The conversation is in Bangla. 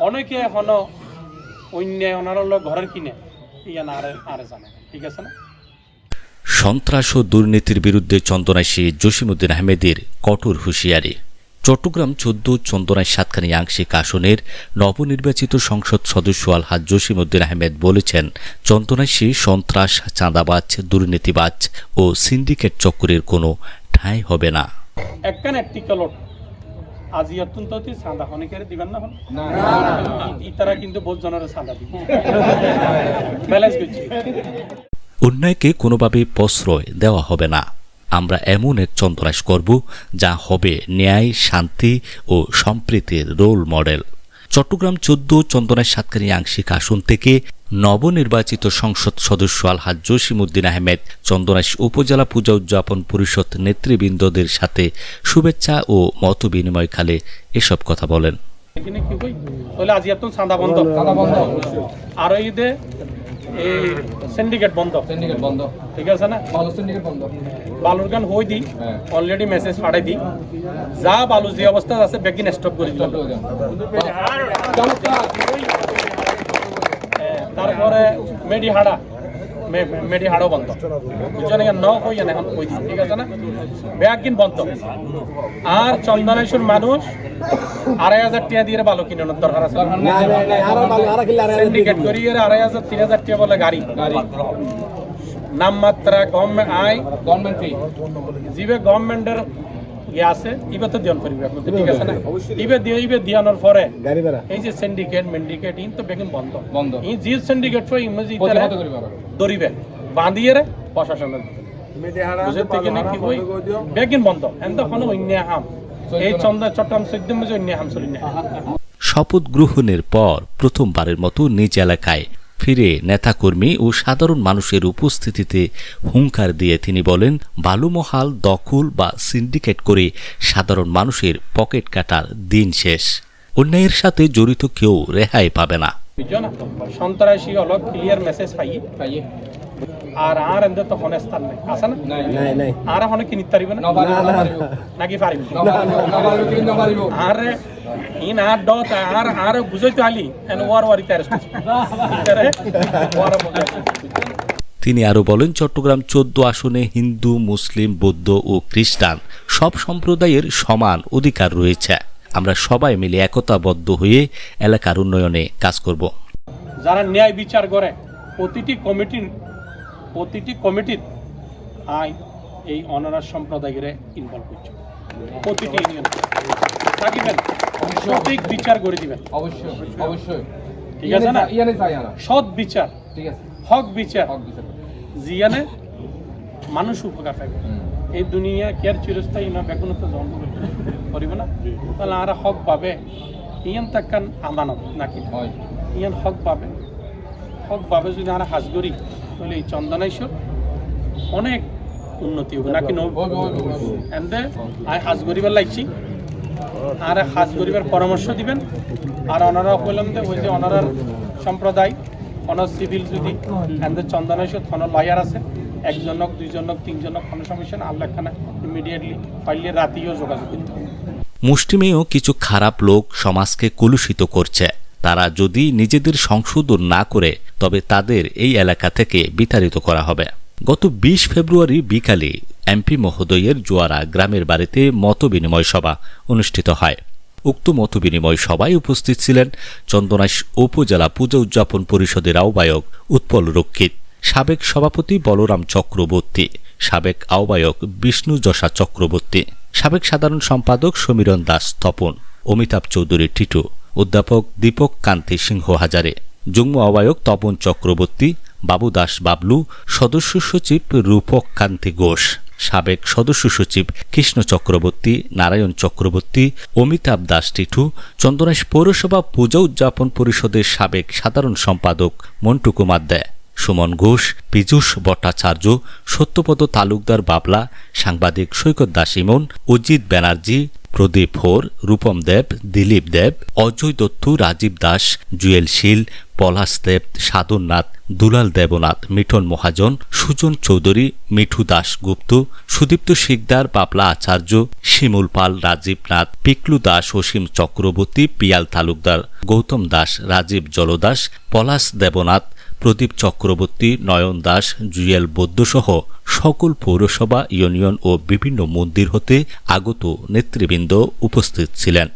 অনেকে এখনো অন্য ওনারা ঘরের কিনে ইয়া না আরে জানে, ঠিক আছে না? সন্ত্রাস ও দুর্নীতির বিরুদ্ধে চন্দনাইশী জসিমউদ্দিন আহমেদের কঠোর হুঁশিয়ারি। চট্টগ্রাম ১৪ চন্দনাইশ সাতখানি আংশিক আসনের নবনির্বাচিত সংসদ সদস্য আলহাজ জসিমউদ্দিন আহমেদ বলেছেন, চন্দনাইশী সন্ত্রাস, চাঁদাবাজ, দুর্নীতিবাজ ও সিন্ডিকেট চক্রের কোনো ঠাঁই হবে না। একখান একটি কলট আজি অত্যন্ত চাঁদা অনেকের দিবেন না হন ইতারা কিন্তু বহুত জনের চাঁদা দিবে ব্যালেন্স করছি। অন্যায়কে কোনোভাবে প্রশ্রয় দেওয়া হবে না। আমরা এমন এক চন্দনাইশ করব যা হবে ন্যায়, শান্তি ও সম্প্রীতির রোল মডেল। চট্টগ্রাম ১৪ চন্দনাইশ সাতখানি আংশিক আসন থেকে নবনির্বাচিত সংসদ সদস্য আলহাজ জসিমউদ্দিন আহমেদ চন্দনাইশ উপজেলা পূজা উদযাপন পরিষদ নেতৃবৃন্দদের সাথে শুভেচ্ছা ও মত বিনিময়কালে এসব কথা বলেন। আজি এত চাঁদা বন্ধ আর ঈদে এই সিন্ডিকেট বন্ধ, ঠিক আছে না? বালুর গান হই দি অলরেডি মেসেজ পাঠাই দি, যা বালু যে অবস্থা আছে বেগিন স্টপ করে দিল। তারপরে মেডিহাড়াও বন্ধ, বুঝছেন? ন হই না এখন হই দি, ঠিক আছে না? বেগিন বন্ধ। আর চন্দনাইশের মানুষ ২,৫০০ টাকা দিয়ে বালু কিনানোর দরকার আছে। সিন্ডিকেট করি ২,৫০০ ৩,০০০ টাকা বলে গাড়ি নামমাত্রা গভর্নমেন্ট আয় গভর্নমেন্ট ফি জিবে গভর্নমেন্টের ইয়ে আছে ইবে তো দিয়ন করিবে, ঠিক আছে না? ইবে দিয়ানোর পরে এই যে সিন্ডিকেট মেন্ডিকেট ইন তো বেগিন বন্ধ। ই জি সিন্ডিকেট ফর ইমেজি দরিবে বাঁধিয়ে রে প্রশাসনের বুঝে থেকে নাকি ওই বেগিন বন্ধ এন্ড কোনো অন্য হাম এই চট্টগ্রাম ১৪ মধ্যে অন্য হাম চলি না। শপথ গ্রহণের পর প্রথমবারের মতো নিজ এলাকায় ফিরে নেতাকর্মী ও সাধারণ মানুষের উপস্থিতিতে হুঙ্কার দিয়ে তিনি বলেন, বালুমহাল দখল বা সিন্ডিকেট করে সাধারণ মানুষের পকেট কাটার দিন শেষ। অন্যায়ের সাথে জড়িত কেউ রেহাই পাবে না। সন্ত্রাসী হলো ক্লিয়ার মেসেজ পাইয়ে আর এন্ড তো হনে স্থান নাই আছে না? নাই আর হনে কিনিত পারিব না নাকি পারিব আর ইন আর ডট আর বুঝাইতে আলি এন্ড ওয়ারি তারস্ট তিনি আরো বলেন, চট্টগ্রাম ১৪ আসনে হিন্দু, মুসলিম, বৌদ্ধ ও খ্রিস্টান সব সম্প্রদায়ের সমান অধিকার রয়েছে। আমরা সবাই মিলে একতাবদ্ধ হয়ে এলাকার উন্নয়নে কাজ করব। যারা ন্যায় বিচার করে প্রতিটি কমিটির আই এই অনারার সম্প্রদায়ের ইনভলভ করছে। প্রতিটি ইউনিয়ন থাকিবেন সঠিক বিচার করে দিবেন, অবশ্যই ঠিক আছে না? সৎ বিচার, ঠিক আছে, হক বিচার জিয়ানে মানুষ উপকার পাইবে। এই দুনিয়া কেয়ার চিরস্থায়ী না, বেগুন তো জন্ম করিব না, তাহলে আর হক পাবে ইয়ান তাকান আমানত নাকি ইয়ান হক পাবে যদি আর হাজ করি তাহলে এই চন্দনাইশ্বর অনেক উন্নতি হবে নাকি এমদে আমি হাজ করিবার লাগছি আর হাজ করিবার পরামর্শ দিবেন। আর ওনারা বললাম যে ওই যে ওনারার সম্প্রদায় অনার সিভিল যদি এমদের চন্দনাইশ্বর থানা লয়ার আছে, একজনক দুইজনক তিনজনক কোনো সমস্যা না, আল্লাহখানা ইমিডিয়েটলি পাইলে রাতেও যোগাযোগ করতে হবে। মুষ্টিমেয় কিছু খারাপ লোক সমাজকে কলুষিত করছে। তারা যদি নিজেদের সংশোধন না করে তবে তাদের এই এলাকা থেকে বিতাড়িত করা হবে। গত ২০ ফেব্রুয়ারি বিকালে এমপি মহোদয়ের জোয়ারা গ্রামের বাড়িতে মতবিনিময় সভা অনুষ্ঠিত হয়। উক্ত মতবিনিময় সভায় উপস্থিত ছিলেন চন্দনাইশ উপজেলা পূজা উদযাপন পরিষদের আহ্বায়ক উৎপল রক্ষিত, সাবেক সভাপতি বলরাম চক্রবর্তী, সাবেক আহ্বায়ক বিষ্ণু যশা চক্রবর্তী, সাবেক সাধারণ সম্পাদক সমীরণ দাস তপন, অমিতাভ চৌধুরী টিটু, অধ্যাপক দীপক কান্তি সিংহ হাজারে, যুগ্ম আহ্বায়ক তপন চক্রবর্তী, বাবু দাস বাবলু, সদস্য সচিব রূপক কান্তি ঘোষ, সাবেক সদস্য সচিব কৃষ্ণ চক্রবর্তী, নারায়ণ চক্রবর্তী, অমিতাভ দাস টিটু, চন্দনাইশ পৌরসভা পূজা উদযাপন পরিষদের সাবেক সাধারণ সম্পাদক মন্টু কুমার দে, সুমন ঘোষ, পীযূষ ভট্টাচার্য, সত্যপদ তালুকদার বাবলা, সাংবাদিক সৈকত দাস ইমন, অজিত ব্যানার্জি, প্রদীপ হোর, রূপম দেব, দিলীপ দেব, অজয় দত্ত, রাজীব দাস, জুয়েল শীল, পলাশ দেব, সাধননাথ, দুলাল দেবনাথ, মিঠন মহাজন, সুজন চৌধুরী, মিঠু দাশগুপ্ত, সুদীপ্ত শিকদার, পাপলা আচার্য, শিমুল পাল, রাজীব নাথ, পিকলু দাস, অসীম চক্রবর্তী, পিয়াল তালুকদার, গৌতম দাস, রাজীব জলদাস, পলাশ দেবনাথ, প্রদীপ চক্রবর্তী, নয়ন দাস, জুয়েল বৌদ্ধসহ সকল পৌরসভা, ইউনিয়ন ও বিভিন্ন মন্দির হতে আগত নেতৃবৃন্দ উপস্থিত ছিলেন।